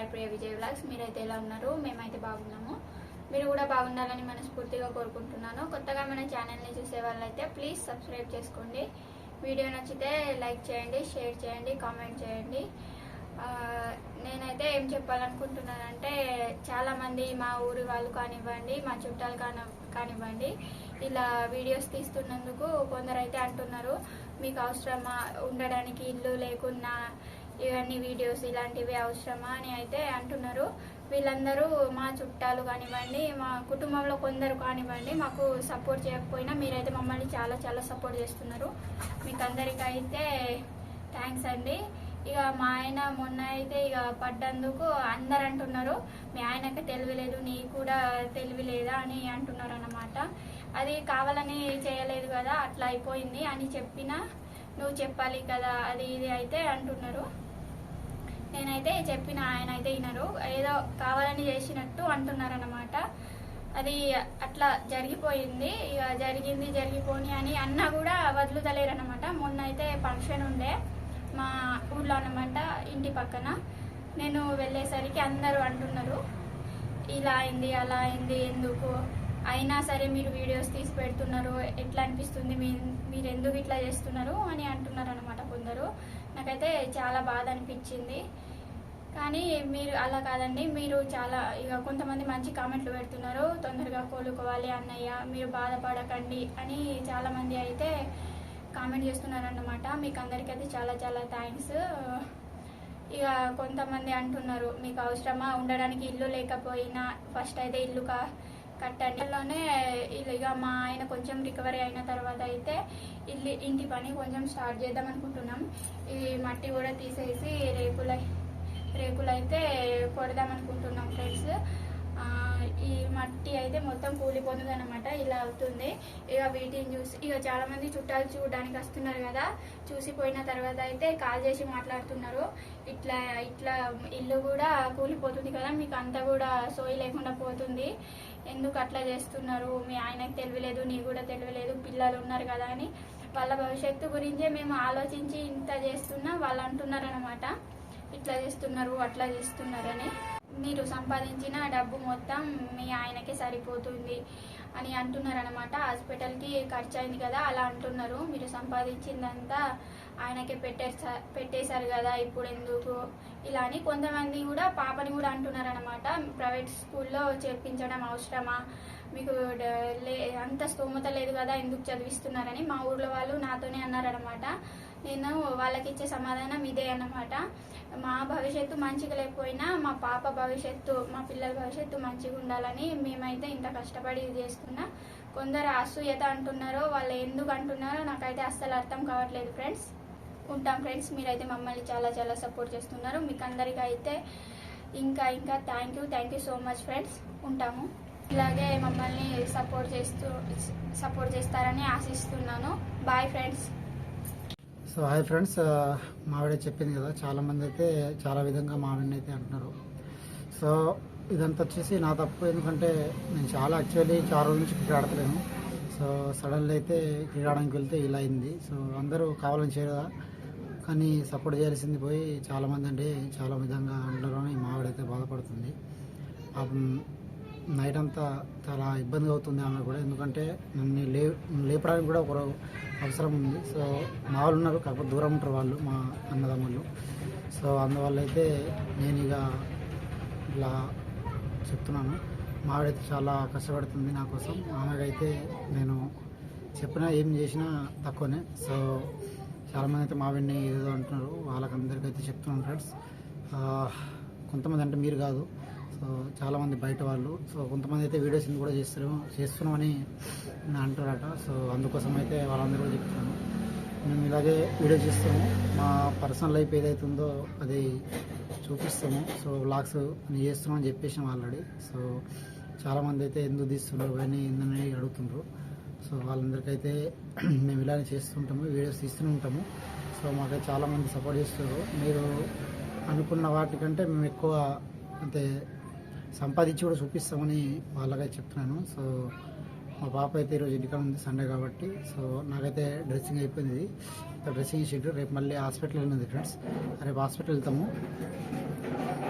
సాయి ప్రియ Vijay vlogs. మీరైతే ఎలా ఉన్నారు? మేమైతే బాగున్నాము. మీరు కూడా బాగుండాలని మనస్ఫూర్తిగా కోరుకుంటున్నాను. కొత్తగా మన ఛానల్ని చూసే వాళ్ళైతే ప్లీజ్ సబ్స్క్రైబ్ చేసుకోండి. వీడియో నచ్చితే లైక్ చేయండి, షేర్ చేయండి, కామెంట్ చేయండి. నేనైతే ఏం చెప్పాలనుకుంటున్నానంటే, చాలామంది మా ఊరి వాళ్ళు కానివ్వండి, మా చుట్టాలు కానివ్వండి, ఇలా వీడియోస్ తీస్తున్నందుకు కొందరైతే అంటున్నారు, మీకు అవసరమా ఉండడానికి ఇల్లు లేకున్నా ఇవన్నీ వీడియోస్ ఇలాంటివి అవసరమా అని అయితే అంటున్నారు. వీళ్ళందరూ మా చుట్టాలు కానివ్వండి, మా కుటుంబంలో కొందరు కానివ్వండి, మాకు సపోర్ట్ చేయకపోయినా మీరైతే మమ్మల్ని చాలా చాలా సపోర్ట్ చేస్తున్నారు. మీకు అందరికైతే థ్యాంక్స్ అండి. ఇక మా ఆయన మొన్న అయితే ఇక పడ్డందుకు అందరు అంటున్నారు, మీ ఆయనకి తెలివి లేదు, నీ కూడా తెలివి లేదా అని అంటున్నారు అన్నమాట. అది కావాలని చేయలేదు కదా, అట్లా అయిపోయింది అని చెప్పినా నువ్వు చెప్పాలి కదా, అది ఇది అయితే అంటున్నారు. నేనైతే చెప్పిన, ఆయన అయితే వినరు, ఏదో కావాలని చేసినట్టు అంటున్నారన్నమాట. అది అట్లా జరిగిపోయింది. ఇక జరిగిపోని అని అన్నా కూడా వదులుతలేరన్నమాట. మొన్న అయితే ఫంక్షన్ ఉండే మా ఊళ్ళో అన్నమాట, ఇంటి పక్కన. నేను వెళ్ళేసరికి అందరూ అంటున్నారు, ఇలా అయింది అలా అయింది, ఎందుకు అయినా సరే మీరు వీడియోస్ తీసి పెడుతున్నారు, ఎట్లా అనిపిస్తుంది, మీరు ఎందుకు ఇట్లా చేస్తున్నారు అని అంటున్నారు అన్నమాట కొందరు. నాకైతే చాలా బాధ అనిపించింది. కానీ మీరు అలా కాదండి, మీరు చాలా ఇక కొంతమంది మంచి కామెంట్లు పెడుతున్నారు, తొందరగా కోలుకోవాలి అన్నయ్య, మీరు బాధపడకండి అని చాలామంది అయితే కామెంట్ చేస్తున్నారు అన్నమాట. మీకు అందరికైతే చాలా చాలా థ్యాంక్స్. ఇక కొంతమంది అంటున్నారు, మీకు అవసరమా ఉండడానికి ఇల్లు లేకపోయినా ఫస్ట్ అయితే ఇల్లు కట్టండి. అందులోనే ఇక మా ఆయన కొంచెం రికవరీ అయిన తర్వాత అయితే ఇంటి పని కొంచెం స్టార్ట్ చేద్దాం అనుకుంటున్నాం. ఈ మట్టి కూడా తీసేసి రేకులు అయితే కొడదాం అనుకుంటున్నాం ఫ్రెండ్స్. ఈ మట్టి అయితే మొత్తం కూలిపోతుంది అనమాట, ఇలా అవుతుంది. ఇక వీటిని చూసి ఇక చాలా మంది చుట్టాలు చూడడానికి వస్తున్నారు కదా, చూసిపోయిన తర్వాత అయితే కాల్ చేసి మాట్లాడుతున్నారు, ఇట్లా ఇల్లు కూడా కూలిపోతుంది కదా, మీకు అంతా కూడా సోయి లేకుండా పోతుంది, ఎందుకు అట్లా చేస్తున్నారు, మీ ఆయనకు తెలియలేదు, నీ కూడా తెలియలేదు, పిల్లలు ఉన్నారు కదా అని వాళ్ళ భవిష్యత్తు గురించే మేము ఆలోచించి ఇంత చేస్తున్నా వాళ్ళు అంటున్నారు అనమాట, ఇట్లా చేస్తున్నారు అట్లా చేస్తున్నారని. మీరు సంపాదించిన డబ్బు మొత్తం మీ ఆయనకే సరిపోతుంది అని అంటున్నారు అనమాట. హాస్పిటల్కి ఖర్చు అయింది కదా అలా అంటున్నారు, మీరు సంపాదించిందంతా ఆయనకే పెట్టేశారు కదా, ఇప్పుడు ఎందుకు ఇలా అని. కొంతమంది కూడా పాపని కూడా అంటున్నారు అనమాట, ప్రైవేట్ స్కూల్లో చేర్పించడం అవసరమా, మీకు అంత స్తోమత లేదు కదా, ఎందుకు చదివిస్తున్నారని మా ఊర్లో వాళ్ళు నాతోనే అన్నారనమాట. నేను వాళ్ళకి ఇచ్చే సమాధానం ఇదే అన్నమాట, మా భవిష్యత్తు మంచిగా లేకపోయినా మా పాప భవిష్యత్తు, మా పిల్లల భవిష్యత్తు మంచిగా ఉండాలని మేమైతే ఇంత కష్టపడి ఇది చేస్తున్నా. కొందరు అసూయత అంటున్నారో, వాళ్ళు ఎందుకు అంటున్నారో నాకైతే అస్సలు అర్థం కావట్లేదు ఫ్రెండ్స్. ఉంటాం ఫ్రెండ్స్, మీరైతే మమ్మల్ని చాలా చాలా సపోర్ట్ చేస్తున్నారు. మీకు అందరికీ అయితే ఇంకా thank you so much friends. ఉంటాము, ఇలాగే మమ్మల్ని సపోర్ట్ చేస్తారని ఆశిస్తున్నాను. Bye friends. So hi friends, మావిడ చెప్పింది కదా, చాలామంది అయితే చాలా విధంగా మావిడిని అయితే అంటున్నారు. సో ఇదంతా వచ్చేసి నా తప్పు, ఎందుకంటే నేను యాక్చువల్లీ చాలా రోజుల నుంచి క్రికెట్ ఆడతలేను. సో సడన్లీ అయితే క్రికెట్ ఆడడానికి వెళ్తే ఇలా అయింది. సో అందరూ కావాలని చేయదా, కానీ సపోర్ట్ చేయాల్సింది పోయి చాలామంది అంటే చాలా విధంగా అంటారు అని మావిడైతే బాధపడుతుంది. నైట్ అంతా చాలా ఇబ్బందిగా అవుతుంది ఆమె కూడా, ఎందుకంటే నన్ను లేపడానికి కూడా ఒక అవసరం ఉంది. సో మా వాళ్ళు ఉన్నారు, కాకపోతే దూరం ఉంటారు వాళ్ళు, మా అన్నదమ్ముళ్ళు. సో అందువల్ల అయితే నేను ఇక ఇలా చెప్తున్నాను. మావిడైతే చాలా కష్టపడుతుంది నా కోసం. ఆమెకైతే నేను చెప్పినా ఏం చేసినా తక్కువనే. సో చాలామంది అయితే మావిడిని ఏదో అంటున్నారు, వాళ్ళకందరికైతే చెప్తున్నాను ఫ్రెండ్స్. కొంతమంది అంటే మీరు కాదు, సో చాలామంది బయట వాళ్ళు. సో కొంతమంది అయితే వీడియోస్ కూడా చేస్తున్నామని అంటారట. సో అందుకోసం అయితే వాళ్ళందరూ కూడా చెప్తున్నాను, మేము ఇలాగే వీడియో చేస్తాము, మా పర్సనల్ లైఫ్ ఏదైతుందో అది చూపిస్తాము. సో వ్లాగ్స్ చేస్తున్నాం అని చెప్పేసాం ఆల్రెడీ. సో చాలామంది అయితే ఎందుకు తీస్తున్నారు అని ఏందని అడుగుతుండ్రు. సో వాళ్ళందరికైతే మేము ఇలానే చేస్తుంటాము, వీడియోస్ తీస్తూనే ఉంటాము. సో మాకైతే చాలామంది సపోర్ట్ చేస్తారు. మీరు అనుకున్న వాటికంటే మేము ఎక్కువ అంటే సంపాదించి కూడా చూపిస్తామని వాళ్ళకైతే చెప్తున్నాను. సో మా పాప అయితే ఈరోజు ఇంటికాడ ఉంది సండే కాబట్టి. సో నాకైతే డ్రెస్సింగ్ అయిపోయింది, డ్రెస్సింగ్ ఇచ్చిండ్రు. రేపు మళ్ళీ హాస్పిటల్ ఉంది ఫ్రెండ్స్, రేపు హాస్పిటల్ వెళ్తాము.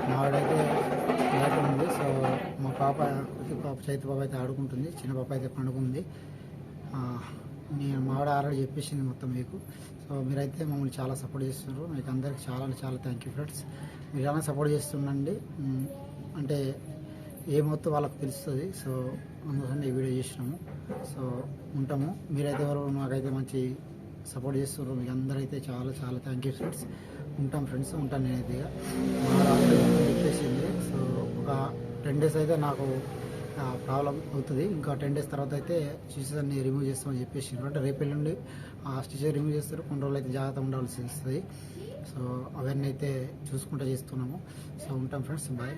మా ఆవిడైతే బయట ఉంది. సో మా పాప చైతు పాప అయితే ఆడుకుంటుంది, చిన్న పాప అయితే పండుకుంది. నేను మా ఆవిడ ఆల్రెడీ చెప్పేసింది మొత్తం మీకు. సో మీరైతే మమ్మల్ని చాలా సపోర్ట్ చేస్తున్నారు, మీకు అందరికి చాలా చాలా థ్యాంక్ యూ ఫ్రెండ్స్. మీరు చాలా సపోర్ట్ చేస్తుండండి, అంటే ఏమవుతుందో వాళ్ళకి తెలుస్తుంది. సో అందుకని ఈ వీడియో చేసినాము. సో ఉంటాము. మీరైతే ఎవరు మాకైతే మంచి సపోర్ట్ చేస్తున్నారు, మీకు అందరైతే చాలా చాలా థ్యాంక్ యూ ఫ్రెండ్స్. ఉంటాం ఫ్రెండ్స్, ఉంటాను నేనైతే. మా ఆల్రెడీ చెప్పేసింది. సో ఒక 10 days అయితే నాకు ప్రాబ్లం అవుతుంది, ఇంకా 10 days తర్వాత అయితే స్టిచెస్ అన్ని రిమూవ్ చేస్తామని చెప్పేసి. అంటే రేపు ఎల్లుండి ఆ స్టిచెస్ రిమూవ్ చేస్తారు, కొన్ని రోజులు అయితే జాగ్రత్త ఉండాల్సి వస్తుంది. సో అవన్నీ అయితే చూసుకుంటూ చేస్తున్నాము. సో ఉంటాం ఫ్రెండ్స్, బాయ్.